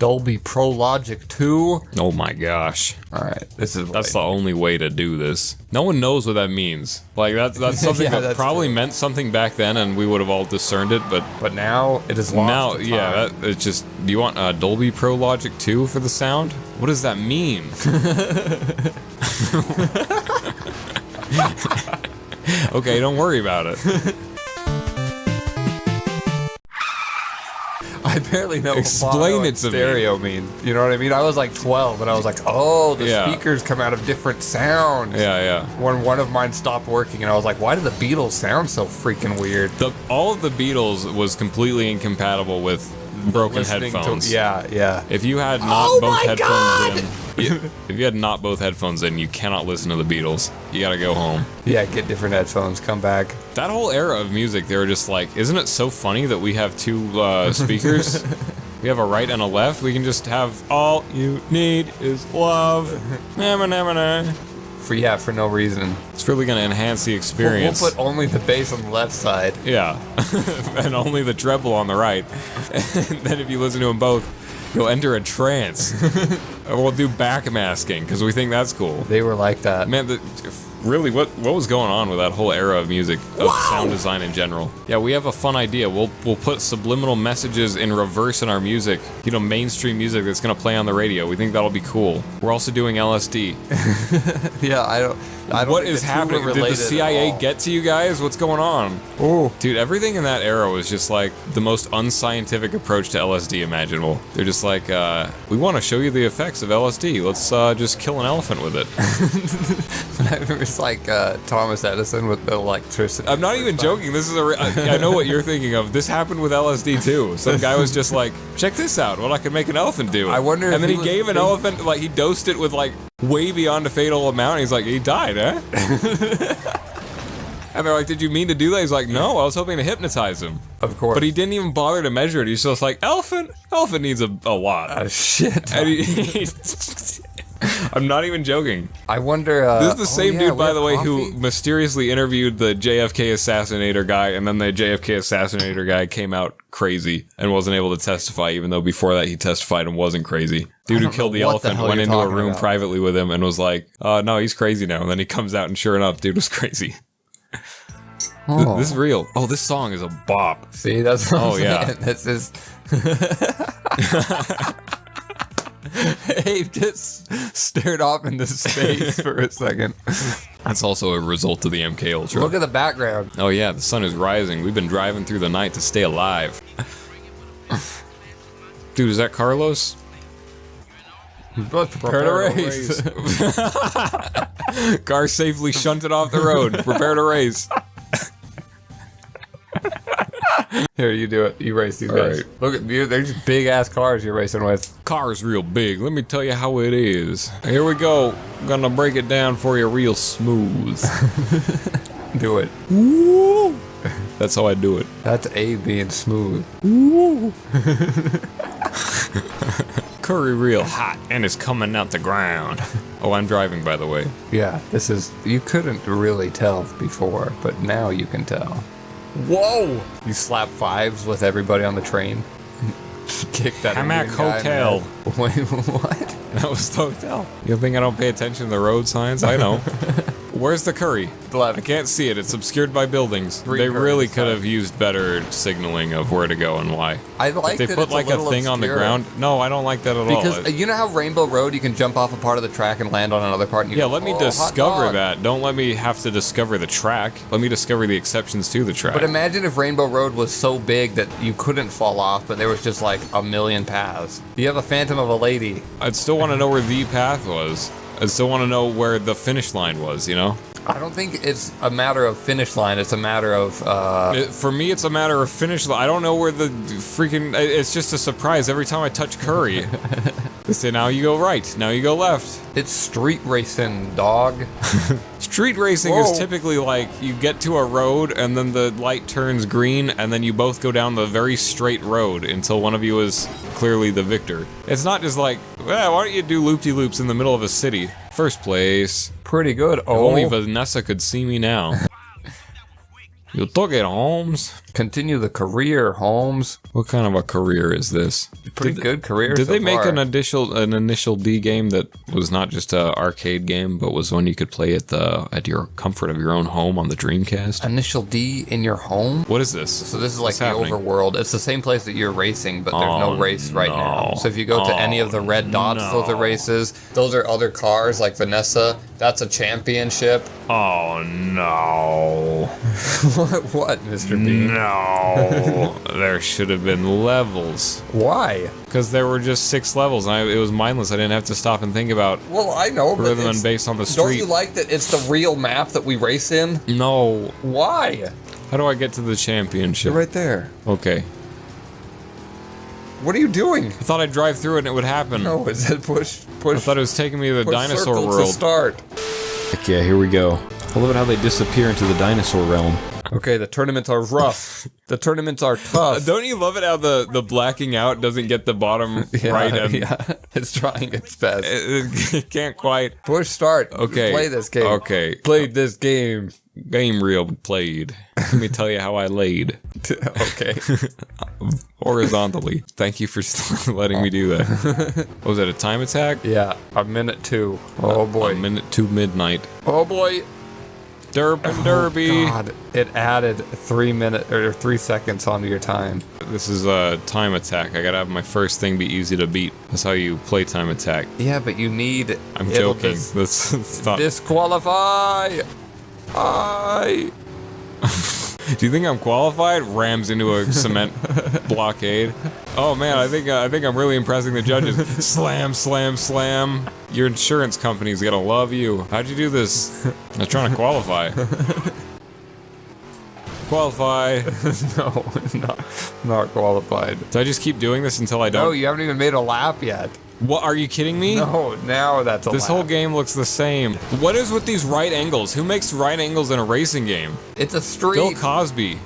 Dolby Pro Logic 2. Oh my gosh. Alright, this is That's the only way to do this. No one knows what that means. Like, that's something Yeah, that that's probably true. meant something back then, and we would have all discerned it, but now it is lost now, to yeah, time. it's just, do you want Dolby Pro Logic 2 for the sound? What does that mean? Okay, don't worry about it. I barely know Explain what mono it and to me. stereo mean. You know what I mean? I was like 12 and I was like, oh, the Yeah. speakers come out of different sounds. Yeah. When one of mine stopped working and I was like, why do the Beatles sound so freaking weird? All of the Beatles was completely incompatible with broken Listening headphones. Yeah. If you had not Oh both my headphones in, if you had not both headphones in, you cannot listen to the Beatles. You gotta go home. Yeah, get different headphones, come back. That whole era of music, they were just like, isn't it so funny that we have two speakers? We have a right and a left. We can just have all you need is love. Na-na-na-na-na. For no reason. It's really gonna enhance the experience. We'll put only the bass on the left side. Yeah, and only the treble on the right. And then if you listen to them both, you'll enter a trance. And we'll do backmasking because we think that's cool. They were like that. Man, really, what was going on with that whole era of music, of sound design in general? Yeah, we have a fun idea. We'll put subliminal messages in reverse in our music. You know, mainstream music that's gonna play on the radio. We think that'll be cool. We're also doing LSD. Yeah, I don't What think is the two happening? were Did the related at CIA all. get to you guys? What's going on? Oh. Dude, everything in that era was just like the most unscientific approach to LSD imaginable. They're just like, we want to show you the effects of LSD. Let's just kill an elephant with it. It's like Thomas Edison with the electricity. I'm not even joking. This is I know what you're thinking of. This happened with LSD too. Some guy was just like, check this out. What I can make an elephant do. I wonder if And then he he was gave an elephant, like, he dosed it with like way beyond a fatal amount. And he's like, he died, eh? And they're like, did you mean to do that? He's like, no, I was hoping to hypnotize him. Of course. But he didn't even bother to measure it. He's just like, elephant needs a lot. Shit. And I'm not even joking. I wonder. This is the same dude, by the way, coffee? who mysteriously interviewed the JFK assassinator guy, and then the JFK assassinator guy came out crazy and wasn't able to testify, even though before that he testified and wasn't crazy. Dude who killed the what the elephant hell went you're into a talking room about. privately with him and was like, no, he's crazy now. And then he comes out and sure enough, dude was crazy. Oh. This is real. Oh, this song is a bop. See, that's what I'm yeah. saying. This is. Abe just stared off into space for a second. That's also a result of the MK Ultra. Look at the background. Oh yeah, the sun is rising. We've been driving through the night to stay alive. Dude, is that Carlos? Let's prepare to race. Car safely shunted off the road. Prepare to race. Here, you do it. You race these guys. right. Look at you. They're just big ass cars you're racing with. Car's real big. Let me tell you how it is. Here we go. I'm gonna break it down for you real smooth. Do it. Woo! That's how I do it. That's Abe being smooth. Woo! Curry real hot and it's coming out the ground. Oh, I'm driving, by the way. Yeah, this is. You couldn't really tell before, but now you can tell. Whoa! You slap fives with everybody on the train. Kick that. Hamak Indian guy, Hotel. man. Wait, what? That was the hotel. You think I don't pay attention to the road signs? I know. Where's the curry? Left. I can't see it. It's obscured by buildings. Three They really curries, could have used better signaling of where to go and why. I like If they that put it's like a little thing on the obscure. ground. No, I don't like that at Because all. you know how Rainbow Road, you can jump off a part of the track and land on another part. And you Yeah, go, let me "Oh, hot discover dog." that. Don't let me have to discover the track. Let me discover the exceptions to the track. But imagine if Rainbow Road was so big that you couldn't fall off, but there was just like a million paths. You have a Phantom of a Lady. I'd still want to know where the path was. I'd still want to know where the finish line was, you know? I don't think it's a matter of finish line. It's a matter of. For me, it's a matter of finish line. I don't know where the freaking... It's just a surprise every time I touch curry. They say, now you go right, now you go left. It's street racing, dog. Street racing Whoa. is typically like you get to a road and then the light turns green and then you both go down the very straight road until one of you is clearly the victor. It's not just like, well, why don't you do loop-de-loops in the middle of a city? First place. Pretty good. If only Vanessa could see me now. You took it, Holmes. Continue the career, Holmes. What kind of a career is this? Pretty good career. Did so they make far. an initial D game that was not just an arcade game, but was one you could play at your comfort of your own home on the Dreamcast? Initial D in your home? What is this? So this is like What's the happening? overworld. It's the same place that you're racing, but there's no race right now. So if you go to any of the red dots, those are races. Those are other cars like Vanessa. That's a championship. Oh no. What, Mr. Bean? No. There should have been levels. Why? Because there were just 6 levels, and it was mindless. I didn't have to stop and think about Well, I know, but rhythm and bass on the street. don't you like that it's the real map that we race in? No. Why? How do I get to the championship? You're right there. Okay. What are you doing? I thought I'd drive through it and it would happen. No, it said push. I thought it was taking me to the push Dinosaur circle World. to start. Heck yeah, here we go. I love it how they disappear into the dinosaur realm. Okay, the tournaments are rough. The tournaments are tough. Don't you love it how the blacking out doesn't get the bottom right? And yeah, it's trying its best. it can't quite. Push start. Okay. Play this game. Okay. Played this game. Game reel played. Let me tell you how I laid. Okay. Horizontally. Thank you for letting me do that. What was that, a time attack? Yeah, a minute 2. Oh boy. A minute to midnight. Oh boy. Derpin' Derby. God, it added 3 minutes or 3 seconds onto your time. This is a time attack. I gotta have my first thing be easy to beat. That's how you play time attack. Yeah, but you need. I'm joking. That's not. Disqualify. Do you think I'm qualified? Rams into a cement blockade. Oh man, I think I'm really impressing the judges. Slam, slam, slam. Your insurance company's gonna love you. How'd you do this? I was trying to qualify. Qualify. No, not qualified. Do I just keep doing this until I don't? No, you haven't even made a lap yet. What? Are you kidding me? No, now that's a This lap. whole game looks the same. What is with these right angles? Who makes right angles in a racing game? It's a street. Bill Cosby.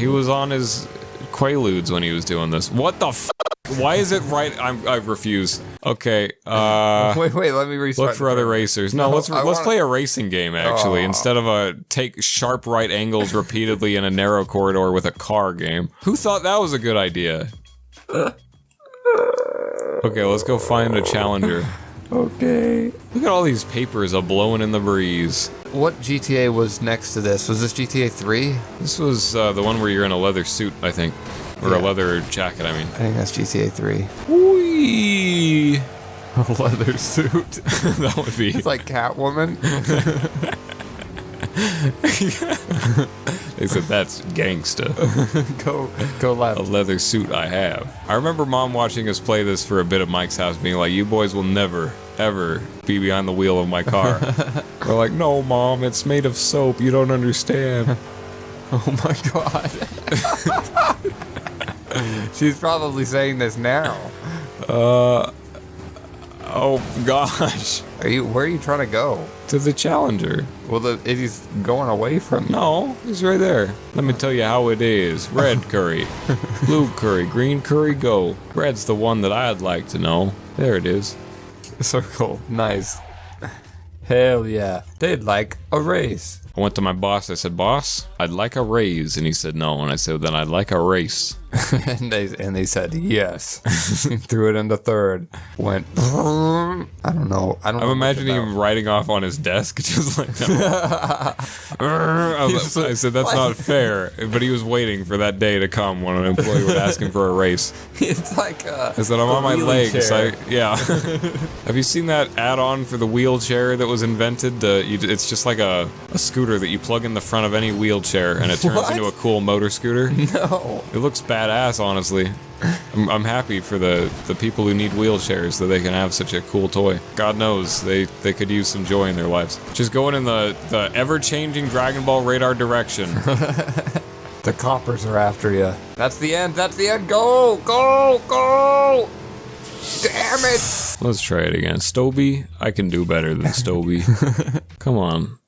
He was on his Quaaludes when he was doing this. What the f? Why is it right? I refuse. Okay. Wait, let me restart. Look for other racers. No, let's wanna- play a racing game actually instead of a take sharp right angles repeatedly in a narrow corridor with a car game. Who thought that was a good idea? Okay, let's go find a challenger. Okay. Look at all these papers a-blowing in the breeze. What GTA was next to this? Was this GTA 3? This was the one where you're in a leather suit, I think. Or a leather jacket, I mean. I think that's GTA 3. Whee! A leather suit. That would be... It's like Catwoman. They said, that's gangsta. Go left. A leather suit I have. I remember Mom watching us play this for a bit at Mike's house, being like, you boys will never, ever be behind the wheel of my car. We're like, no, Mom, it's made of soap. You don't understand. Oh my god. She's probably saying this now. Oh, gosh. Where are you trying to go? To the challenger. Well, he's going away from you. No, he's right there. Let me tell you how it is. Red curry, blue curry, green curry, go. Red's the one that I'd like to know. There it is. Circle. Nice. Hell yeah. They'd like a race. I went to my boss. I said, boss, I'd like a raise. And he said, no. And I said, then I'd like a race. and they said yes. Threw it into third. Went. I don't know. I'm imagining him writing off on his desk, just like that. I said, that's not fair. But he was waiting for that day to come when an employee would ask him for a race. It's like I said, I'm on my legs. Yeah. Have you seen that add-on for the wheelchair that was invented? It's just like a scooter that you plug in the front of any wheelchair and it turns into a cool motor scooter. No. It looks badass, honestly. I'm happy for the people who need wheelchairs that they can have such a cool toy. God knows they could use some joy in their lives. Just going in the ever-changing Dragon Ball radar direction. The coppers are after you. That's the end. That's the end. Go! Go! Go! Damn it! Let's try it again. Stoby? I can do better than Stoby. Come on.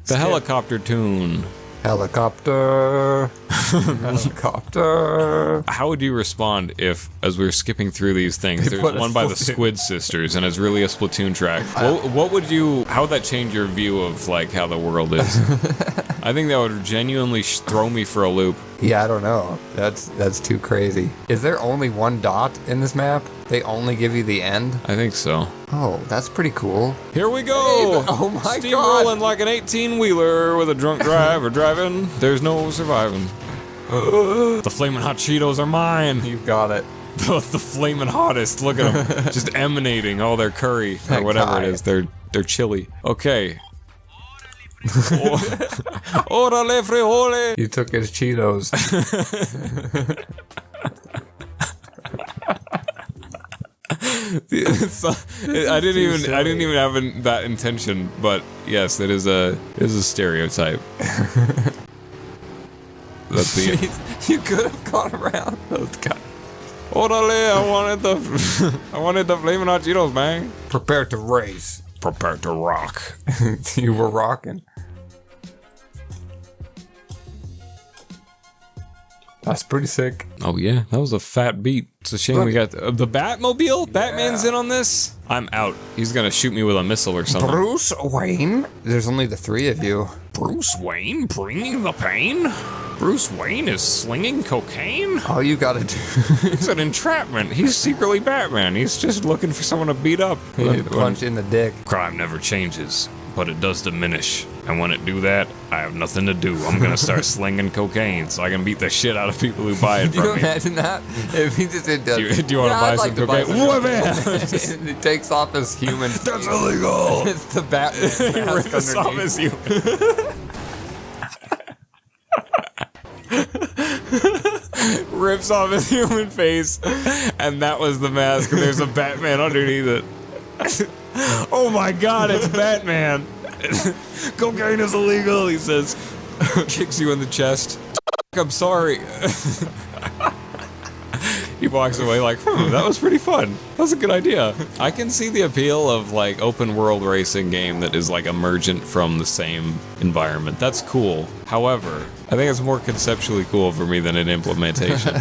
The helicopter tune. Helicopter. Helicopter. How would you respond if, as we were skipping through these things, there's one by the Squid Sisters, and it's really a Splatoon track? What would you? How would that change your view of like how the world is? I think that would genuinely throw me for a loop. Yeah, I don't know. That's too crazy. Is there only one dot in this map? They only give you the end? I think so. Oh, that's pretty cool. Here we go! Hey, oh my god! Steamrolling like an 18-wheeler with a drunk driver driving. There's no surviving. The flaming hot Cheetos are mine. You've got it. The flaming hottest. Look at them, just emanating all their curry or whatever it is. They're chili. Okay. Orale frijole. You took his Cheetos. I didn't even have that intention, but yes, it is a stereotype. That's the. Jeez, you could have gone around those guys. Orale, I wanted the flaming hot Cheetos, man. Prepare to race. Prepare to rock. You were rocking. That's pretty sick. Oh yeah, that was a fat beat. It's a shame we got the Batmobile. Yeah. Batman's in on this. I'm out. He's gonna shoot me with a missile or something. Bruce Wayne? There's only the three of you. Bruce Wayne bringing the pain? Bruce Wayne is slinging cocaine? All you gotta do... It's an entrapment. He's secretly Batman. He's just looking for someone to beat up. Punch in the dick. Crime never changes, but it does diminish. And when it do that, I have nothing to do. I'm gonna start slinging cocaine so I can beat the shit out of people who buy it from me. Can you imagine that? If he just did do you want to buy some cocaine? What, man? He takes off his human. That's illegal. It's the Batman. He rips off his human. Rips off his human face, and that was the mask. And there's a Batman underneath it. Oh my God! It's Batman. Cocaine is illegal, he says. Kicks you in the chest. I'm sorry. He walks away like, that was pretty fun. That was a good idea. I can see the appeal of like open world racing game that is like emergent from the same environment. That's cool. However, I think it's more conceptually cool for me than an implementation.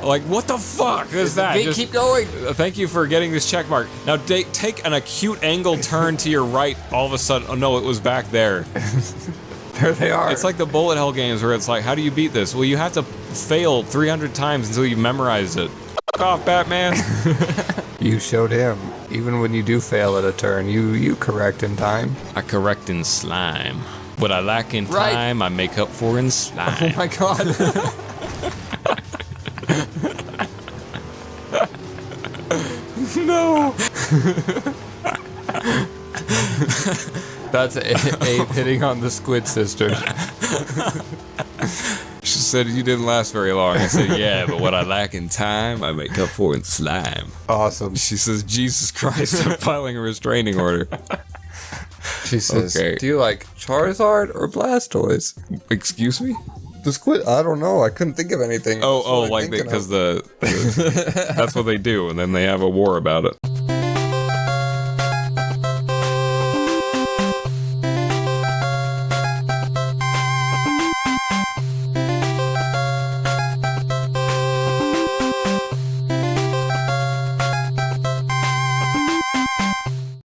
Like, what the fuck is that? Just keep going. Thank you for getting this check mark. Now take an acute angle turn to your right. All of a sudden, oh no, it was back there. There they are. It's like the bullet hell games where it's like, how do you beat this? Well, you have to fail 300 times until you memorize it. F*** off, Batman. You showed him. Even when you do fail at a turn, you correct in time. I correct in slime. What I lack in time, I make up for in slime. Oh my God. No. That's Abe hitting on the Squid Sisters. She said, you didn't last very long. I said, yeah, but what I lack in time, I make up for in slime. Awesome. She says, Jesus Christ, I'm filing a restraining order. She says, okay. Do you like Charizard or Blastoise? Excuse me? The Squid, I don't know. I couldn't think of anything. Like because that's what they do, and then they have a war about it.